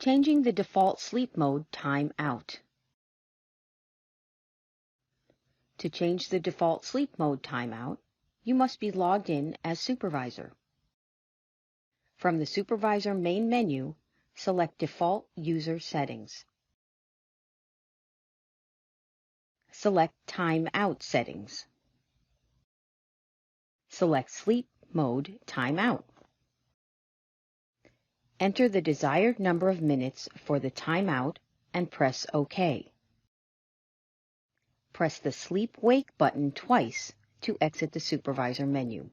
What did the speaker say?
Changing the default sleep mode timeout. To change the default sleep mode timeout, you must be logged in as supervisor. From the Supervisor main menu, select Default User Settings. Select Timeout Settings. Select Sleep Mode Timeout. Enter the desired number of minutes for the timeout and press OK. Press the Sleep Wake button twice to exit the Supervisor menu.